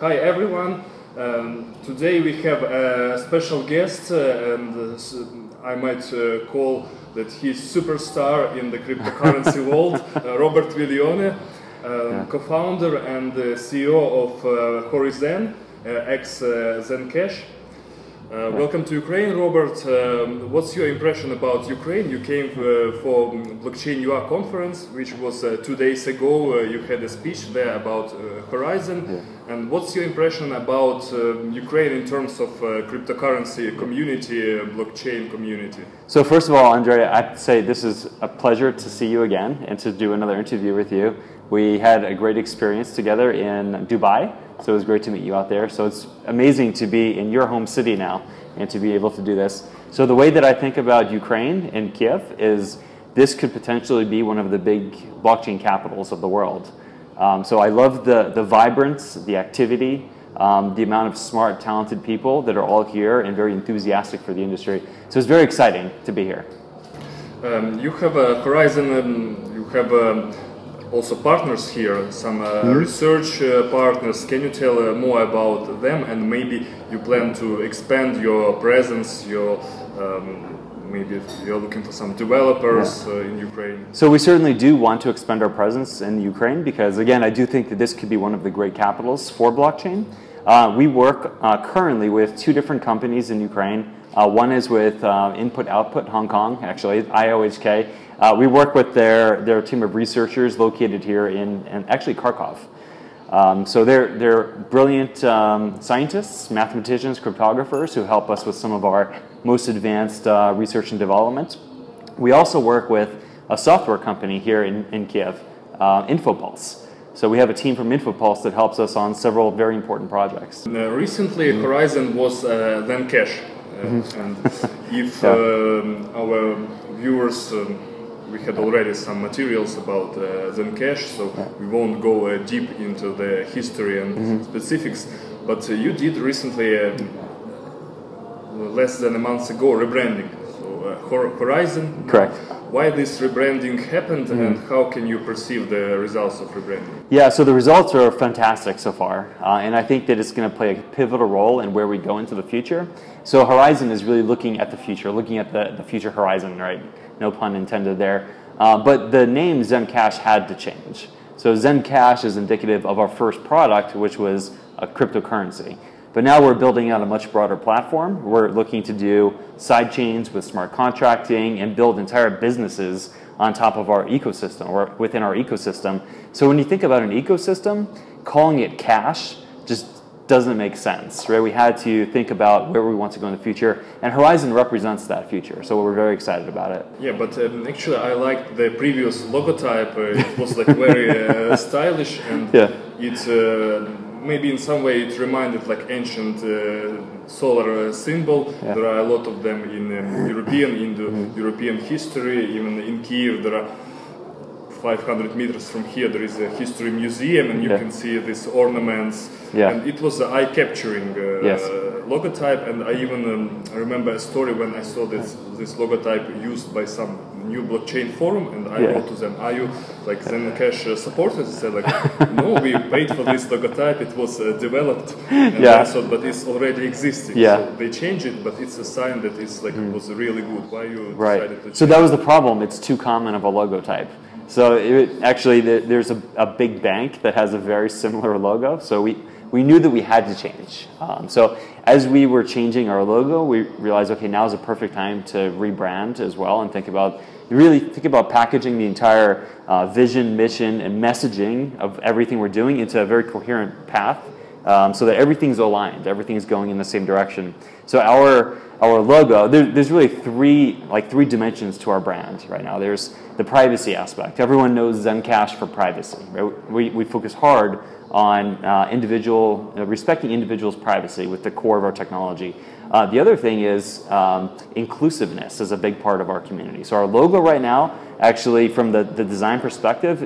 Hi everyone. Today we have a special guest, and I might call that he's superstar in the cryptocurrency world, Robert Viglione, co-founder and CEO of Horizen, ex-ZenCash. Welcome to Ukraine, Robert. What's your impression about Ukraine? You came for Blockchain UA conference, which was 2 days ago. You had a speech there about Horizen. And what's your impression about Ukraine in terms of cryptocurrency community, blockchain community? So first of all, Andrea, I have to say this is a pleasure to see you again and to do another interview with you. We had a great experience together in Dubai. So it was great to meet you out there. So it's amazing to be in your home city now and to be able to do this. So the way that I think about Ukraine and Kiev is this could potentially be one of the big blockchain capitals of the world. So I love the vibrance, the activity, the amount of smart, talented people that are all here and very enthusiastic for the industry. So it's very exciting to be here. You have a Horizen, you have also partners here, some research partners. Can you tell more about them, and maybe you plan to expand your presence, maybe you're looking for some developers in Ukraine? So we certainly do want to expand our presence in Ukraine because, again, I do think that this could be one of the great capitals for blockchain. We work currently with two different companies in Ukraine. One is with Input Output Hong Kong, actually, IOHK. We work with their team of researchers located here in actually Kharkov. So they're brilliant scientists, mathematicians, cryptographers who help us with some of our most advanced research and development. We also work with a software company here in Kiev, Infopulse. So we have a team from Infopulse that helps us on several very important projects. Recently, Horizen was ZenCash. And if our viewers, we had already some materials about ZenCash, so we won't go deep into the history and specifics, but you did recently, less than a month ago, rebranding. So Horizen. Correct. Why this rebranding happened and how can you perceive the results of rebranding? Yeah, so the results are fantastic so far, and I think that it's going to play a pivotal role in where we go into the future. So Horizen is really looking at the future, looking at the future horizon, right? No pun intended there. But the name ZenCash had to change. So ZenCash is indicative of our first product, which was a cryptocurrency. But now we're building out a much broader platform. We're looking to do side chains with smart contracting and build entire businesses on top of our ecosystem or within our ecosystem. So when you think about an ecosystem, calling it cash just doesn't make sense, right? We had to think about where we want to go in the future, and Horizen represents that future, so we're very excited about it. Yeah, but actually I liked the previous logotype. It was like very stylish, and it's maybe in some way it reminded like ancient solar symbol. There are a lot of them in European history. Even in Kiev, there are 500 meters from here there is a history museum, and you can see these ornaments. And it was an eye-capturing logotype, and I even remember a story when I saw this logotype used by some new blockchain forum, and I wrote to them, "Are you like ZenCash supporters?" They said like, "No, we paid for this logotype, it was developed." And I thought, but it's already existing. So they changed it, but it's a sign that it's like it was really good. Why you decided to change So that was the problem, it's too common of a logotype. So actually there's a big bank that has a very similar logo, so we knew that we had to change. So as we were changing our logo, we realized, okay, now is a perfect time to rebrand as well and really think about packaging the entire vision, mission, and messaging of everything we're doing into a very coherent path, so that everything's aligned, everything's going in the same direction. So our logo, there's really three dimensions to our brand right now. There's the privacy aspect. Everyone knows ZenCash for privacy. Right? We focus hard on respecting individuals' privacy with the core of our technology. The other thing is inclusiveness is a big part of our community. So our logo right now, actually from the design perspective,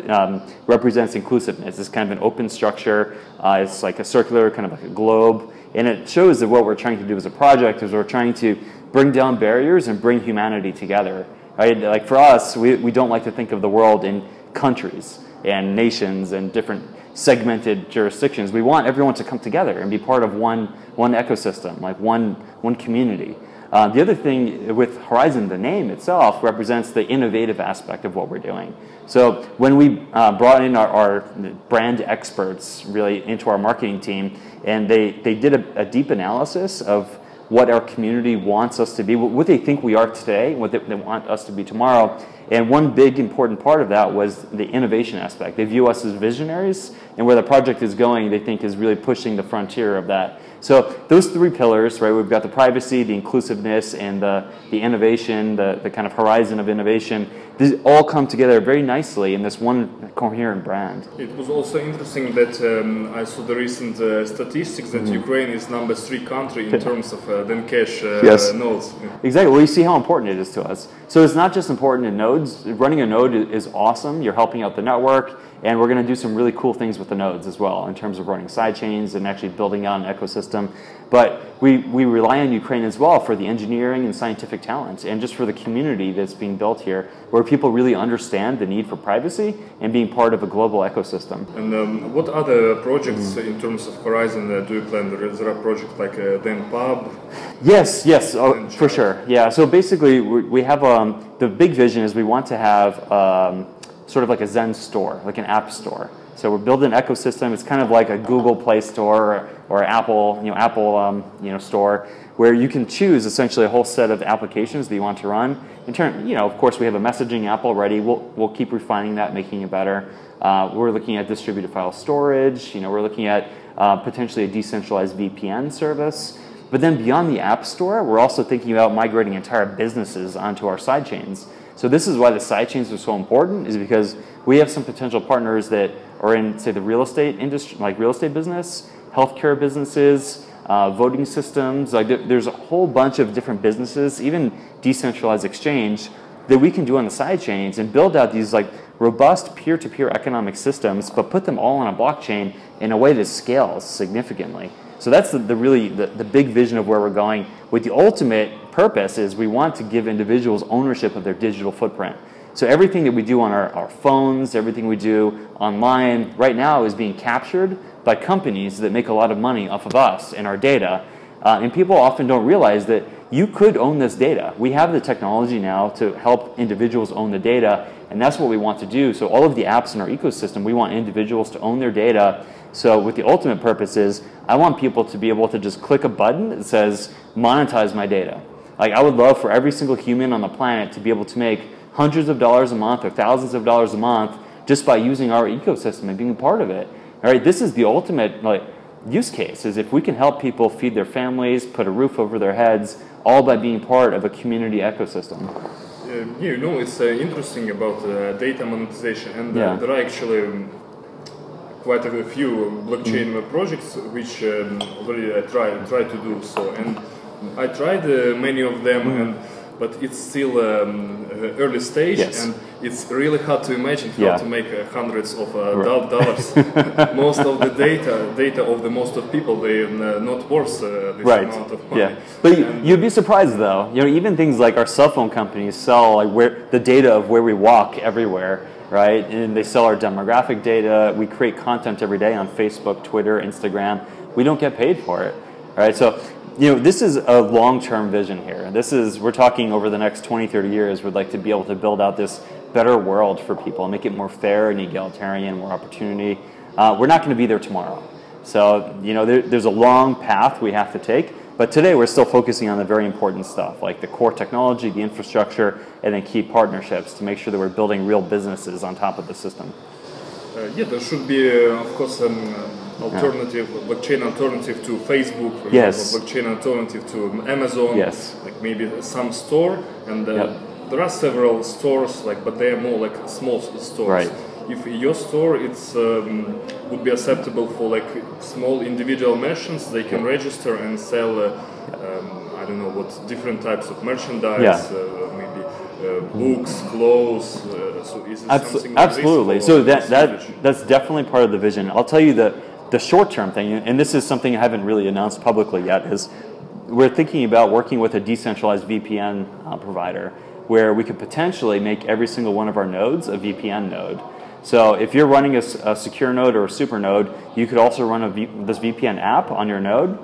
represents inclusiveness. It's kind of an open structure. It's like a circular, kind of like a globe. And it shows that what we're trying to do as a project is we're trying to bring down barriers and bring humanity together. Right? Like for us, we don't like to think of the world in countries and nations and different segmented jurisdictions. We want everyone to come together and be part of one ecosystem, like one community. The other thing with Horizen, the name itself represents the innovative aspect of what we're doing. So when we brought in our brand experts really into our marketing team, and they did a deep analysis of what our community wants us to be, what they think we are today, what they want us to be tomorrow. And one big important part of that was the innovation aspect. They view us as visionaries, and where the project is going, they think is really pushing the frontier of that. So those three pillars, right? We've got the privacy, the inclusiveness, and the innovation, the kind of horizon of innovation. These all come together very nicely in this one coherent brand. It was also interesting that I saw the recent statistics that Ukraine is #3 country in terms of ZenCash nodes. Exactly. Well, you see how important it is to us. So it's not just important in nodes. Running a node is awesome. You're helping out the network. And we're going to do some really cool things with the nodes as well in terms of running sidechains and actually building out an ecosystem. But we rely on Ukraine as well for the engineering and scientific talent and just for the community that's being built here, where people really understand the need for privacy and being part of a global ecosystem. And what other projects in terms of Horizen do you plan? There are projects like ZenPub? Yes, for sure. Yeah, so basically we have the big vision is we want to have sort of like a Zen store, like an app store. So we're building an ecosystem. It's kind of like a Google Play Store or Apple store, where you can choose essentially a whole set of applications that you want to run. In turn, of course, we have a messaging app already. We'll keep refining that, making it better. We're looking at distributed file storage. We're looking at potentially a decentralized VPN service. But then beyond the App Store, we're also thinking about migrating entire businesses onto our sidechains. So this is why the sidechains are so important, is because we have some potential partners that are in, say, the real estate industry, like real estate business, healthcare businesses, voting systems. Like there's a whole bunch of different businesses, even decentralized exchange, that we can do on the sidechains and build out these like robust peer-to-peer economic systems, but put them all on a blockchain in a way that scales significantly. So that's the big vision of where we're going. With the ultimate purpose is we want to give individuals ownership of their digital footprint. So everything that we do on our phones, everything we do online right now is being captured by companies that make a lot of money off of us and our data. And people often don't realize that you could own this data. We have the technology now to help individuals own the data, and that's what we want to do. So all of the apps in our ecosystem, we want individuals to own their data. So with the ultimate purpose is, I want people to be able to just click a button that says, monetize my data. Like I would love for every single human on the planet to be able to make hundreds of dollars a month or thousands of dollars a month just by using our ecosystem and being a part of it. All right, this is the ultimate use case, is if we can help people feed their families, put a roof over their heads, all by being part of a community ecosystem. It's interesting about data monetization, and there are actually quite a few blockchain projects which already I try to do so, and I tried many of them, but it's still early stage, and it's really hard to imagine how to make hundreds of dollars. Most of the data of the most of people, they're not worth this amount of money. But you'd be surprised though. Even things like our cell phone companies sell the data of where we walk everywhere, right? And they sell our demographic data. We create content every day on Facebook, Twitter, Instagram. We don't get paid for it, right? So this is a long-term vision here. We're talking over the next 20, 30 years, we'd like to be able to build out this better world for people, make it more fair and egalitarian, more opportunity. We're not going to be there tomorrow. So, there's a long path we have to take, but today we're still focusing on the very important stuff, like the core technology, the infrastructure, and then key partnerships to make sure that we're building real businesses on top of the system. There should be, of course, blockchain alternative to Facebook, for example, blockchain alternative to Amazon, like maybe some store, and there are several stores, but they are more like small stores. Right. If your store would be acceptable for small individual merchants, they can register and sell, I don't know what different types of merchandise, maybe books, clothes. So is it something like absolutely. This, so that's definitely part of the vision. I'll tell you the short-term thing, and this is something I haven't really announced publicly yet, is we're thinking about working with a decentralized VPN provider where we could potentially make every single one of our nodes a VPN node. So if you're running a secure node or a super node, you could also run this VPN app on your node.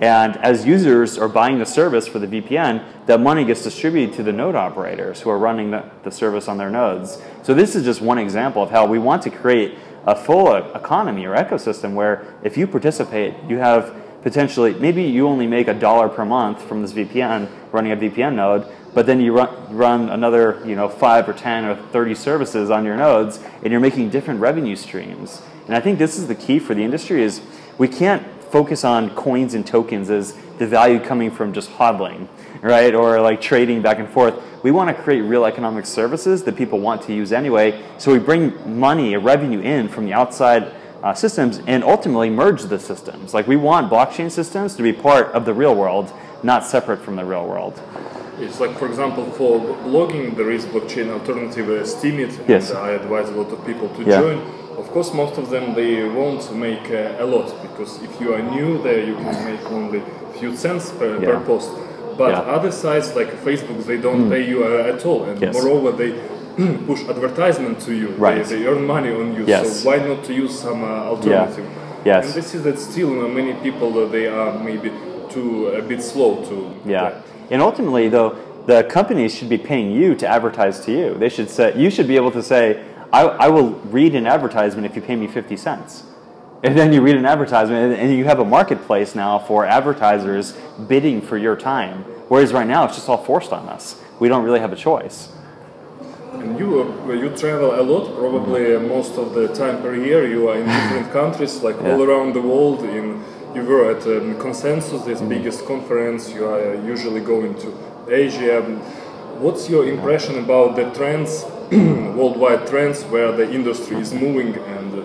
And as users are buying the service for the VPN, that money gets distributed to the node operators who are running the service on their nodes. So this is just one example of how we want to create a full economy or ecosystem where if you participate, you have potentially, maybe you only make $1 per month from this VPN, running a VPN node, but then you run another 5 or 10 or 30 services on your nodes, and you're making different revenue streams. And I think this is the key for the industry is we can't focus on coins and tokens as the value coming from just hodling, right? Or like trading back and forth. We want to create real economic services that people want to use anyway. So we bring money or revenue in from the outside systems and ultimately merge the systems. Like we want blockchain systems to be part of the real world, not separate from the real world. It's like, for example, for blogging, there is blockchain alternative, Steemit, yes. And I advise a lot of people to join. Of course, most of them, they won't make a lot, because if you are new there, you can make only a few cents per post. But other sites like Facebook, they don't pay you at all, and moreover, they push advertisement to you. Right. They earn money on you. Yes. So why not to use some alternative? Yes. And this is that still many people they are maybe a bit slow to. Yeah. And ultimately, though, the companies should be paying you to advertise to you. They should say, you should be able to say, I will read an advertisement if you pay me 50 cents. And then you read an advertisement, and you have a marketplace now for advertisers bidding for your time. Whereas right now, it's just all forced on us. We don't really have a choice. And you travel a lot, probably most of the time per year. You are in different countries, like all around the world. You were at Consensus, this biggest conference. You are usually going to Asia. What's your impression about the trends, worldwide trends, where the industry is moving, and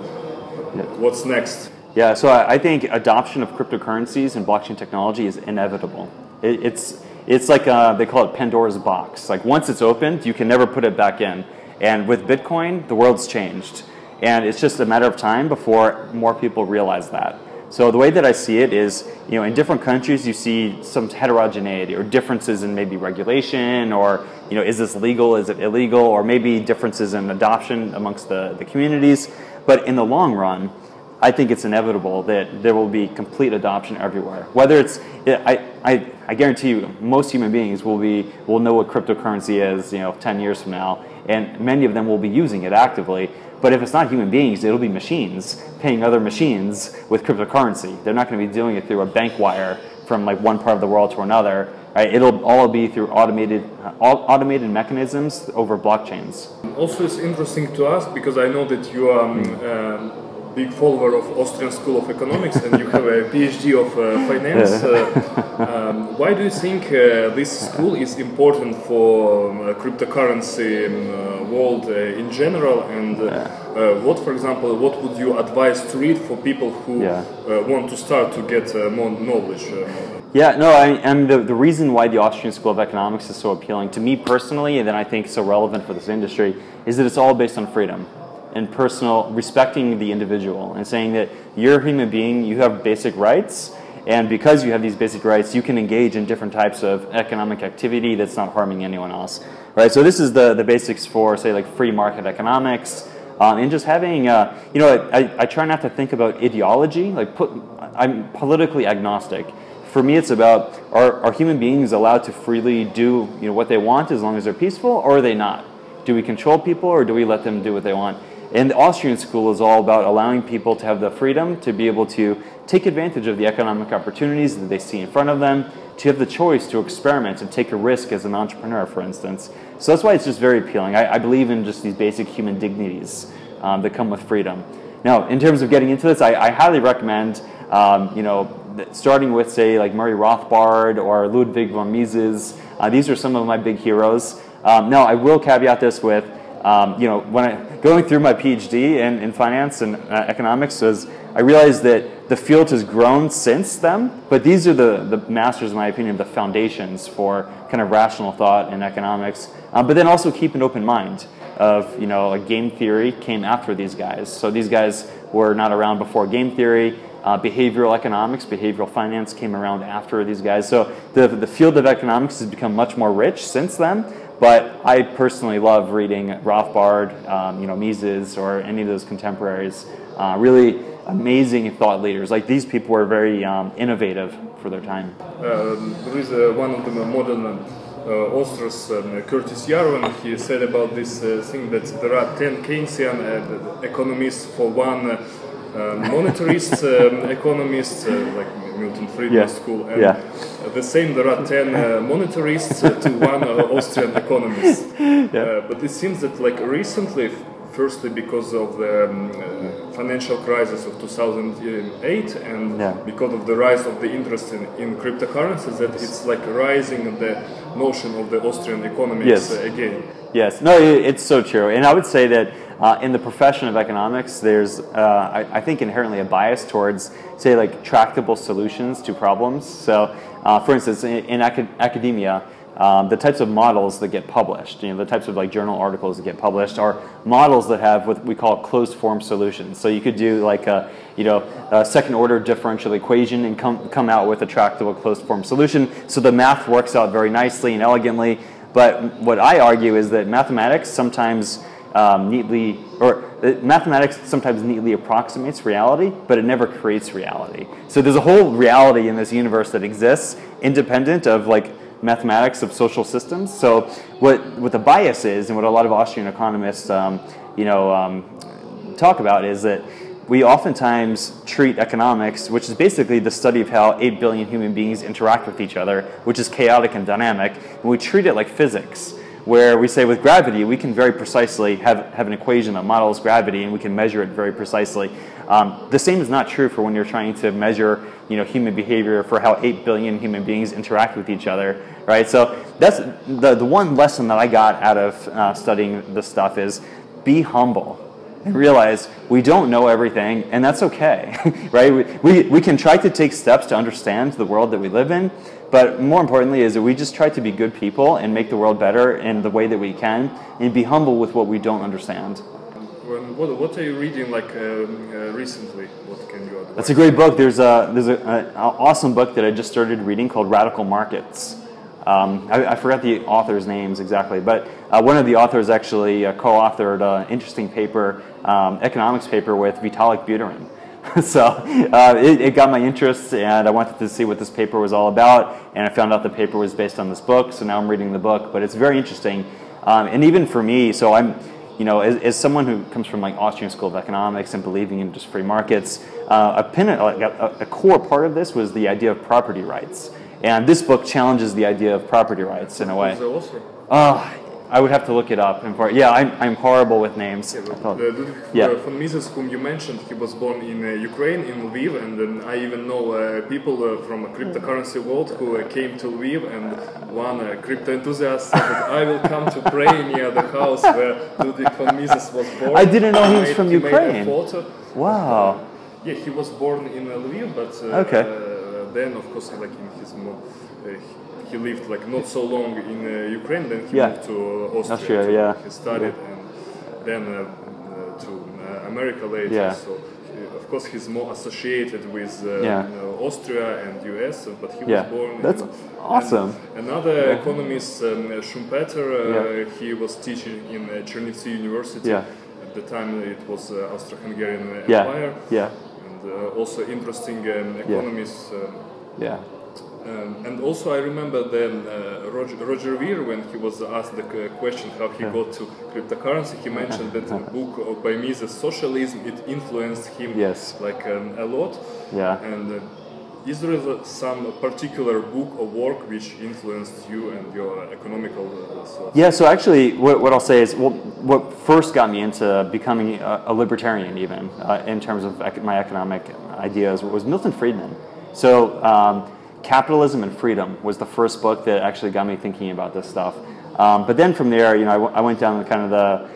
what's next? Yeah, so I think adoption of cryptocurrencies and blockchain technology is inevitable. It's like they call it Pandora's box. Like once it's opened, you can never put it back in. And with Bitcoin, the world's changed. And it's just a matter of time before more people realize that. So the way that I see it is, in different countries you see some heterogeneity or differences in maybe regulation, or is this legal, is it illegal, or maybe differences in adoption amongst the communities. But in the long run, I think it's inevitable that there will be complete adoption everywhere. Whether it's, I guarantee you, most human beings will know what cryptocurrency is, 10 years from now, and many of them will be using it actively. But if it's not human beings, it'll be machines paying other machines with cryptocurrency. They're not going to be doing it through a bank wire from like one part of the world to another. Right? It'll all be through automated mechanisms over blockchains. Also, it's interesting to ask, because I know that you are big follower of Austrian School of Economics and you have a PhD of finance. Why do you think this school is important for cryptocurrency world in general? And what, for example, what would you advise to read for people who want to start to get more knowledge? And the reason why the Austrian School of Economics is so appealing to me personally, and then I think so relevant for this industry, is that it's all based on freedom and personal, respecting the individual and saying that you're a human being, you have basic rights, and because you have these basic rights, you can engage in different types of economic activity that's not harming anyone else, right? So this is the basics for, say, like free market economics, and just having, I try not to think about ideology, I'm politically agnostic. For me, it's about, are human beings allowed to freely do what they want as long as they're peaceful, or are they not? Do we control people, or do we let them do what they want? And the Austrian school is all about allowing people to have the freedom to be able to take advantage of the economic opportunities that they see in front of them, to have the choice to experiment and take a risk as an entrepreneur, for instance. So that's why it's just very appealing. I believe in just these basic human dignities that come with freedom. Now, in terms of getting into this, I highly recommend, starting with, say, like Murray Rothbard or Ludwig Von Mises. These are some of my big heroes. Now, I will caveat this with, when going through my PhD in finance and economics, I realized that the field has grown since then, but these are the masters, in my opinion, the foundations for kind of rational thought in economics. But then also keep an open mind of, like game theory came after these guys. So these guys were not around before game theory. Behavioral economics, behavioral finance came around after these guys. So the field of economics has become much more rich since then, but I personally love reading Rothbard, Mises, or any of those contemporaries. Really amazing thought leaders. Like, these people were very innovative for their time. There is one of the modern authors, Curtis Yarvin. He said about this thing that there are 10 Keynesian economists for one monetarist economist, like Milton Friedman school, and the same, there are 10 monetarists to one Austrian economist. But it seems that, like, recently, firstly because of the financial crisis of 2008 and because of the rise of the interest in cryptocurrencies, that it's like rising the notion of the Austrian economics again. Yes, no, it's so true. And I would say that in the profession of economics, there's, I think, inherently a bias towards, say, like, tractable solutions to problems. So, for instance, in academia, the types of models that get published, the types of, like, journal articles that get published are models that have what we call closed form solutions. So you could do like a second order differential equation and come out with a tractable closed form solution. So the math works out very nicely and elegantly. But what I argue is that mathematics sometimes neatly approximates reality, but it never creates reality. So there's a whole reality in this universe that exists independent of, like, mathematics of social systems. So what the bias is, and what a lot of Austrian economists talk about, is that we oftentimes treat economics, which is basically the study of how 8 billion human beings interact with each other, which is chaotic and dynamic, and we treat it like physics, where we say with gravity, we can very precisely have an equation that models gravity, and we can measure it very precisely. The same is not true for when you're trying to measure, human behavior for how 8 billion human beings interact with each other, right? So that's the one lesson that I got out of studying this stuff is be humble and realize we don't know everything, and that's okay, right? We can try to take steps to understand the world that we live in, but more importantly is that we just try to be good people and make the world better in the way that we can, and be humble with what we don't understand. What are you reading, like, recently? What can you advise? That's a great book. There's an awesome book that I just started reading called Radical Markets. I forgot the author's names exactly, but one of the authors actually co-authored an interesting paper, economics paper with Vitalik Buterin. So it got my interest, and I wanted to see what this paper was all about, and I found out the paper was based on this book, so now I'm reading the book, but it's very interesting. And even for me, so I'm, as someone who comes from, like, Austrian School of Economics and believing in just free markets, a core part of this was the idea of property rights. And this book challenges the idea of property rights in a way. I would have to look it up. I'm horrible with names. Ludwig Von Mises, whom you mentioned, he was born in Ukraine, in Lviv, and I even know people from a cryptocurrency world who came to Lviv, and one crypto enthusiast said that I will come to pray near the house where Ludwig Von Mises was born. I didn't know he was from Ukraine. Made a photo. Wow. He was born in Lviv, but then, of course, like, in his he lived, like, not so long in Ukraine, then he moved to Austria. He studied, and then to America later. So, of course, he's more associated with Austria and US, but he was born That's awesome. Another economist, Schumpeter, he was teaching in Chernivtsi University. At the time, it was Austro-Hungarian Empire. And also interesting economists. And also I remember then Roger Ver, when he was asked the question how he got to cryptocurrency, he mentioned that the book by Mises, Socialism, it influenced him like a lot. And is there some particular book or work which influenced you and your economical thoughts? So actually what I'll say is, what first got me into becoming a libertarian even, in terms of my economic ideas, was Milton Friedman. So Capitalism and Freedom was the first book that actually got me thinking about this stuff. But then from there, I went down kind of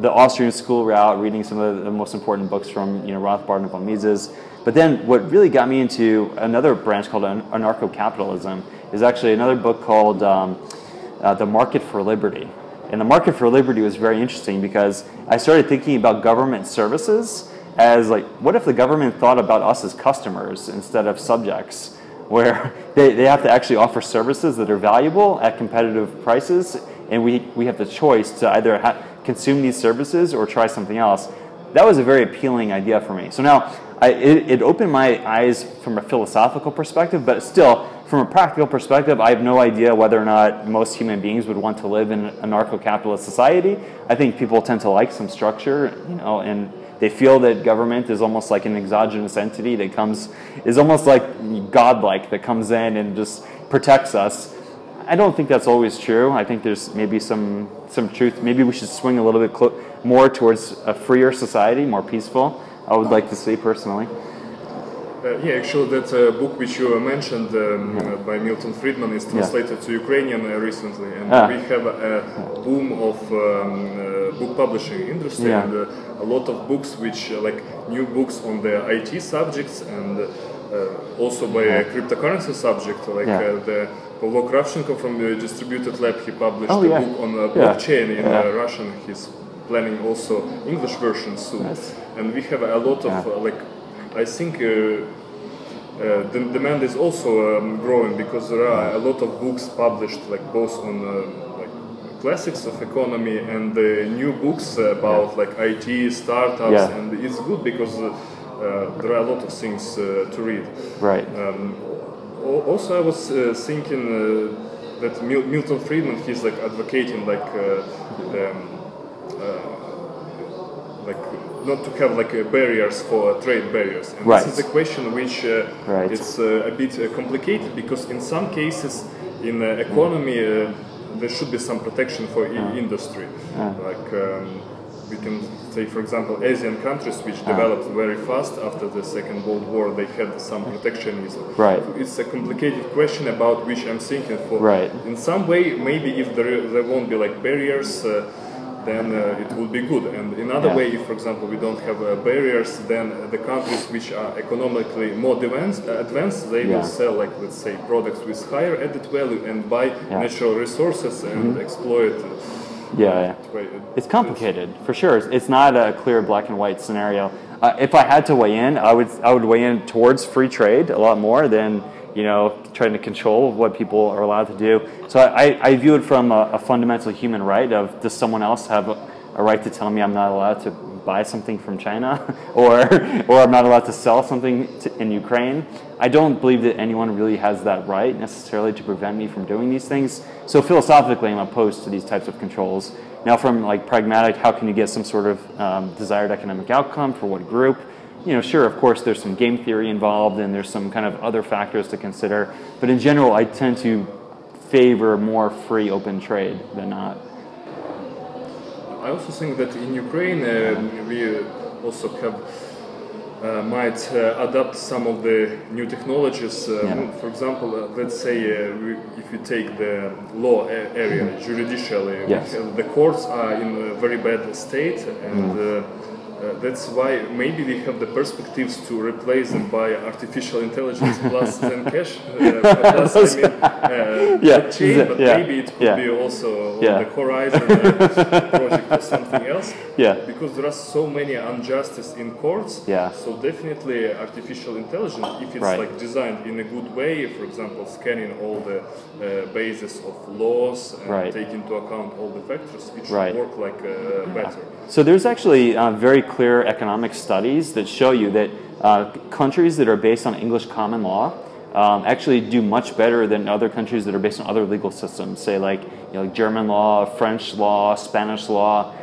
the Austrian school route, reading some of the most important books from Rothbard and Von Mises. But then what really got me into another branch called anarcho-capitalism is actually another book called The Market for Liberty. And The Market for Liberty was very interesting because I started thinking about government services as, like, what if the government thought about us as customers instead of subjects, where they have to actually offer services that are valuable at competitive prices and we have the choice to either consume these services or try something else. That was a very appealing idea for me. So now, it opened my eyes from a philosophical perspective, but still, from a practical perspective, I have no idea whether or not most human beings would want to live in an anarcho-capitalist society. I think people tend to like some structure, you know, and they feel that government is almost like an exogenous entity that is almost like godlike, that comes in and just protects us. I don't think that's always true. I think there's maybe some truth. Maybe we should swing a little bit more towards a freer society, more peaceful. I would like to see personally. Yeah, actually, that book which you mentioned by Milton Friedman is translated to Ukrainian recently, and we have a boom of book publishing industry, and a lot of books which like new books on the IT subjects, and also by a cryptocurrency subject, like the Pavlo Kravchenko from the Distributed Lab, he published a book on blockchain in Russian. He's planning also English version soon, and we have a lot of like. I think the demand is also growing because there are a lot of books published, like both on like classics of economy and new books about like IT startups, and it's good because there are a lot of things to read. Right. Also, I was thinking that Milton Friedman, he's like advocating like not to have like barriers for trade barriers, and this is a question which is a bit complicated because in some cases in economy there should be some protection for industry. Like we can say, for example, Asian countries which developed very fast after the Second World War, they had some protectionism. So it's a complicated question about which I'm thinking for. In some way, maybe if there won't be like barriers, then it will be good. And in other way, if, for example, we don't have barriers, then the countries which are economically more advanced, they will sell, like, let's say, products with higher added value and buy natural resources and exploit. It's complicated, for sure. It's not a clear black and white scenario. If I had to weigh in, I would weigh in towards free trade a lot more than, you know, trying to control what people are allowed to do. So I view it from a fundamental human right of, does someone else have a right to tell me I'm not allowed to buy something from China or I'm not allowed to sell something in Ukraine? I don't believe that anyone really has that right necessarily to prevent me from doing these things. So philosophically, I'm opposed to these types of controls. Now from like pragmatic, how can you get some sort of desired economic outcome for what group? You know, sure, of course, there's some game theory involved and there's some kind of other factors to consider. But in general, I tend to favor more free, open trade than not. I also think that in Ukraine, we also might adopt some of the new technologies. For example, let's say if you take the law area, judicially, the courts are in a very bad state, and that's why maybe we have the perspectives to replace them by artificial intelligence plus ZenCash, plus blockchain, but maybe it could be also on the Horizen project or something else. Because there are so many injustices in courts. So definitely artificial intelligence, if it's like designed in a good way, for example, scanning all the bases of laws and take into account all the factors, it should work like better. So there's actually very clear economic studies that show you that countries that are based on English common law actually do much better than other countries that are based on other legal systems, say like, you know, like German law, French law, Spanish law,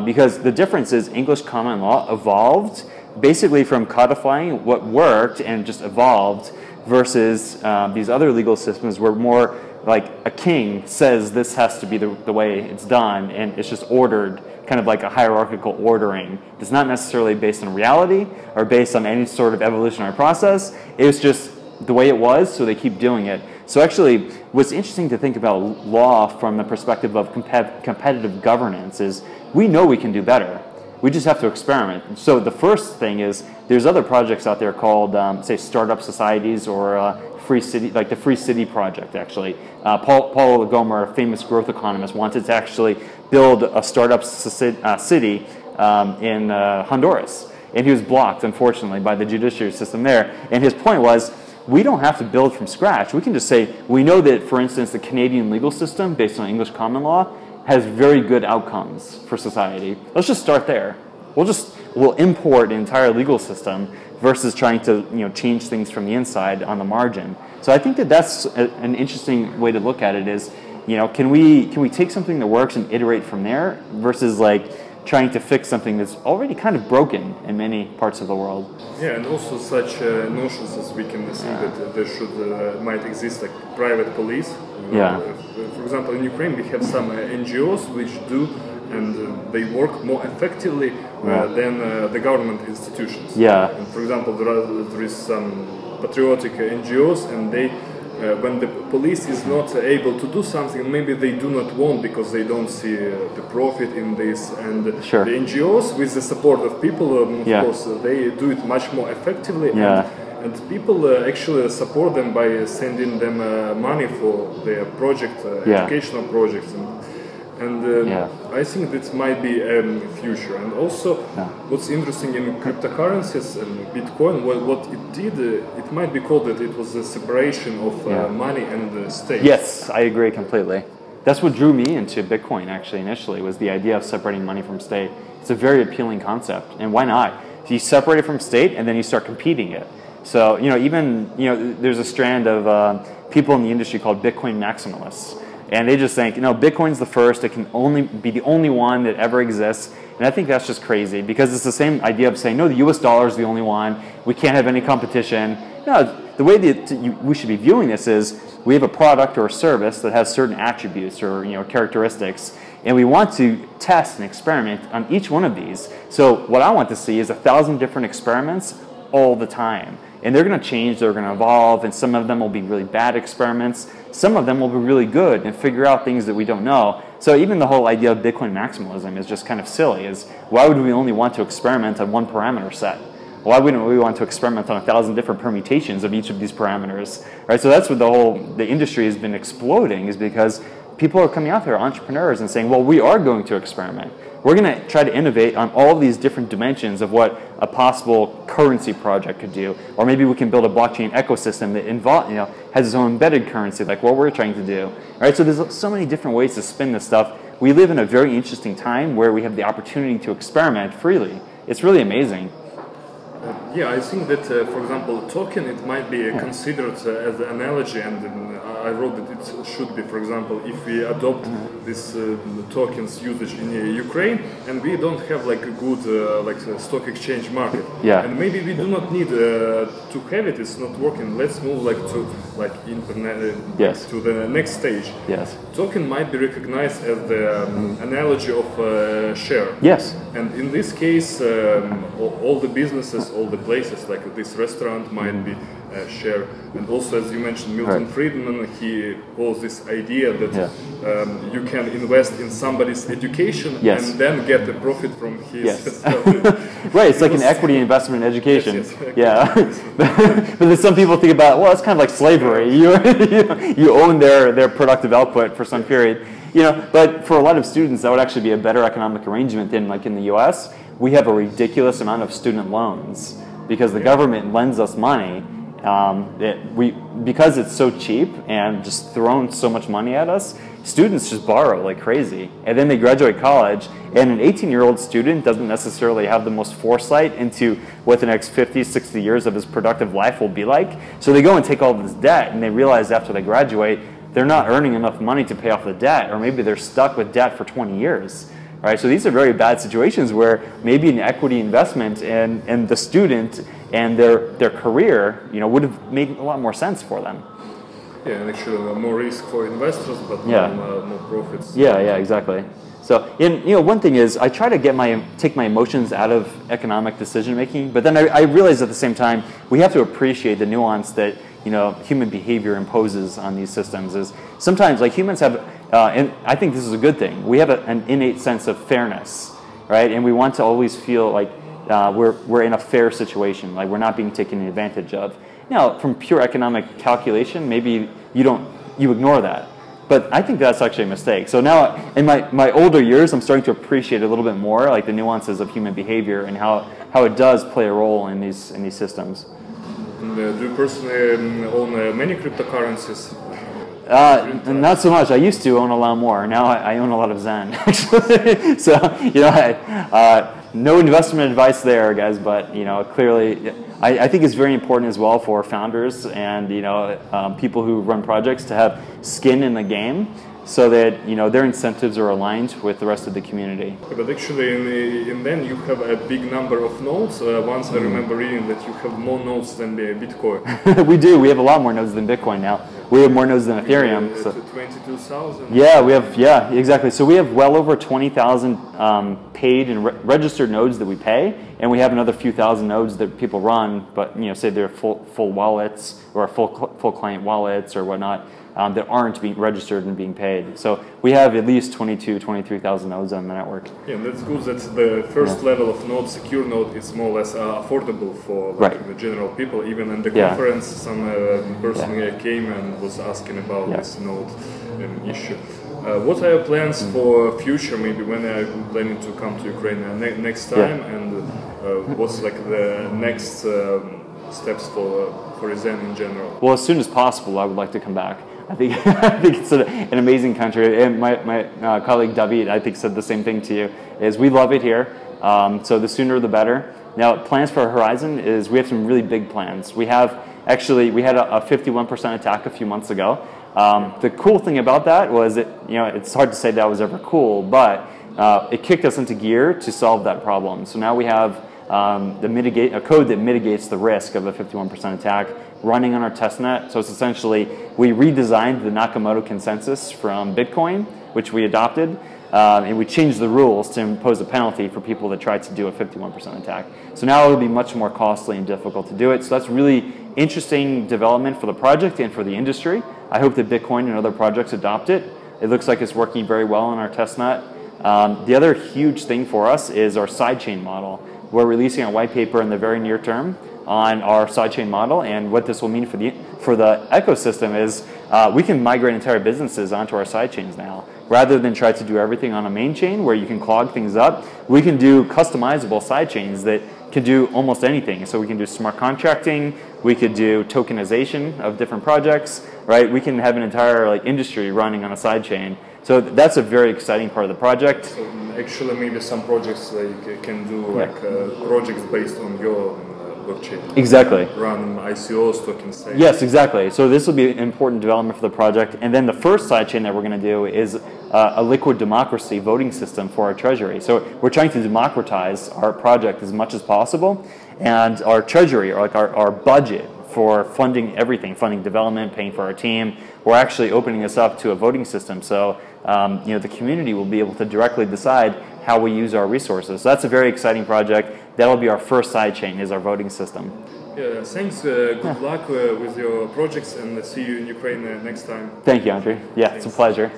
because the difference is English common law evolved basically from codifying what worked and just evolved versus these other legal systems were more like a king says this has to be the way it's done, and it's just ordered, kind of like a hierarchical ordering. It's not necessarily based on reality or based on any sort of evolutionary process. It's just the way it was, so they keep doing it. So actually, what's interesting to think about law from the perspective of competitive governance is we know we can do better. We just have to experiment. So the first thing is there's other projects out there called, say, startup societies or free city, like the Free City Project, actually. Paul Gomer, a famous growth economist, wanted to actually build a startup city in Honduras. And he was blocked, unfortunately, by the judiciary system there. And his point was, we don't have to build from scratch. We can just say, we know that, for instance, the Canadian legal system, based on English common law, has very good outcomes for society. Let's just start there. We'll import an entire legal system versus trying to change things from the inside on the margin. So I think that that's an interesting way to look at it. Is can we take something that works and iterate from there versus like trying to fix something that's already kind of broken in many parts of the world. Yeah, and also such notions as we can see that there might exist like private police. Yeah. For example, in Ukraine we have some NGOs which do and they work more effectively than the government institutions. Yeah. And for example, there is some patriotic NGOs, and they when the police is not able to do something, maybe they do not want because they don't see the profit in this. And sure. The NGOs, with the support of people, of course, they do it much more effectively. Yeah. And people actually support them by sending them money for their project, educational projects. And I think that might be a future. And also, what's interesting in cryptocurrencies and Bitcoin, what it did, it might be called that it was a separation of money and state. Yes, I agree completely. That's what drew me into Bitcoin, actually, initially, was the idea of separating money from state. It's a very appealing concept, and why not? So you separate it from state, and then you start competing it. So, there's a strand of people in the industry called Bitcoin maximalists. And they just think, Bitcoin's the first, it can only be the only one that ever exists. And I think that's just crazy, because it's the same idea of saying, no, the US dollar is the only one, we can't have any competition. No, the way that we should be viewing this is, we have a product or a service that has certain attributes or characteristics, and we want to test and experiment on each one of these. So what I want to see is 1,000 different experiments all the time. And they're going to change, they're going to evolve, and some of them will be really bad experiments. Some of them will be really good and figure out things that we don't know. So even the whole idea of Bitcoin maximalism is just kind of silly. Is why would we only want to experiment on one parameter set? Why wouldn't we want to experiment on 1,000 different permutations of each of these parameters? Right? So that's what the industry has been exploding, is because people are coming out there, entrepreneurs, and saying, well, we are going to experiment. We're going to try to innovate on all these different dimensions of what a possible currency project could do. Or maybe we can build a blockchain ecosystem that has its own embedded currency, like what we're trying to do. All right, so there's so many different ways to spin this stuff. We live in a very interesting time where we have the opportunity to experiment freely. It's really amazing. Yeah, I think that, for example, token, it might be considered as an analogy, and I wrote that it should be, for example, if we adopt this tokens usage in Ukraine, and we don't have like a good stock exchange market, and maybe we do not need to have it. It's not working. Let's move to internet to the next stage. Yes, token might be recognized as the analogy of share. Yes, and in this case, all the businesses, all the places like this restaurant might be share. And also, as you mentioned, Milton Friedman, he holds this idea that you can invest in somebody's education and then get the profit from his right, it's like an equity investment in education. Yes, but then some people think about, well, it's kind of like slavery. You own their productive output for some period. But for a lot of students, that would actually be a better economic arrangement than like in the US. We have a ridiculous amount of student loans because the government lends us money. Because it's so cheap and just thrown so much money at us, students just borrow like crazy. And then they graduate college, and an 18-year-old student doesn't necessarily have the most foresight into what the next 50, 60 years of his productive life will be like. So they go and take all this debt, and they realize after they graduate, they're not earning enough money to pay off the debt, or maybe they're stuck with debt for 20 years. Right? So these are very bad situations where maybe an equity investment and the student and their career, would have made a lot more sense for them. Yeah, and actually more risk for investors, but more profits. Yeah, exactly. So, one thing is I try to take my emotions out of economic decision making, but then I realize at the same time we have to appreciate the nuance that human behavior imposes on these systems. Is sometimes like humans have, and I think this is a good thing. We have an innate sense of fairness, right? And we want to always feel like we're in a fair situation, like we're not being taken advantage of. Now, from pure economic calculation, maybe you ignore that. But I think that's actually a mistake. So now, in my older years, I'm starting to appreciate a little bit more, like the nuances of human behavior and how it does play a role in these systems. Do you personally own many cryptocurrencies? Not so much. I used to own a lot more. Now I own a lot of Zen, actually. So, you know, no investment advice there, guys, but, you know, clearly, I think it's very important as well for founders and, you know, people who run projects to have skin in the game, so that, you know, their incentives are aligned with the rest of the community. But actually, in then you have a big number of nodes. Once I remember reading that you have more nodes than Bitcoin. We do. We have a lot more nodes than Bitcoin now. We have more nodes than Ethereum. So 22,000. Yeah, we have. Yeah, exactly. So we have well over 20,000 paid and registered nodes that we pay, and we have another few thousand nodes that people run, but, you know, say they're full wallets or full client wallets or whatnot. That aren't being registered and being paid. So we have at least 23,000 nodes on the network. Yeah, that's good. That's the first level of node, secure node, is more or less affordable for the general people. Even in the conference, some person came and was asking about this node issue. What are your plans for future? Maybe when are you planning to come to Ukraine next time? And what's like the next steps for Horizen in general? Well, as soon as possible, I would like to come back. I think it's an amazing country, and my colleague David, I think, said the same thing to you. Is we love it here, so the sooner the better. Now, plans for Horizen is we have some really big plans. We had a 51% attack a few months ago. The cool thing about that was that, you know, it's hard to say that was ever cool, but it kicked us into gear to solve that problem. So now we have a code that mitigates the risk of a 51% attack running on our testnet. So it's essentially, we redesigned the Nakamoto consensus from Bitcoin, which we adopted, and we changed the rules to impose a penalty for people that try to do a 51% attack. So now it'll be much more costly and difficult to do it. So that's really interesting development for the project and for the industry. I hope that Bitcoin and other projects adopt it. It looks like it's working very well on our testnet. The other huge thing for us is our sidechain model. We're releasing a white paper in the very near term on our sidechain model, and what this will mean for the ecosystem is we can migrate entire businesses onto our sidechains now. Rather than try to do everything on a main chain where you can clog things up, we can do customizable sidechains that can do almost anything. So we can do smart contracting, we could do tokenization of different projects, right? We can have an entire industry running on a sidechain. So that's a very exciting part of the project. So actually, maybe some projects can do projects based on your blockchain. Exactly. Run ICOs, tokenization. Yes, exactly. So this will be an important development for the project. And then the first sidechain that we're going to do is a liquid democracy voting system for our treasury. So we're trying to democratize our project as much as possible, and our treasury, or our budget for funding everything, funding development, paying for our team, we're actually opening this up to a voting system. So you know, the community will be able to directly decide how we use our resources. So that's a very exciting project. That'll be our first sidechain, is our voting system. Yeah, thanks. Good luck with your projects, and see you in Ukraine next time. Thank you, Andrew. Yeah, thanks. It's a pleasure.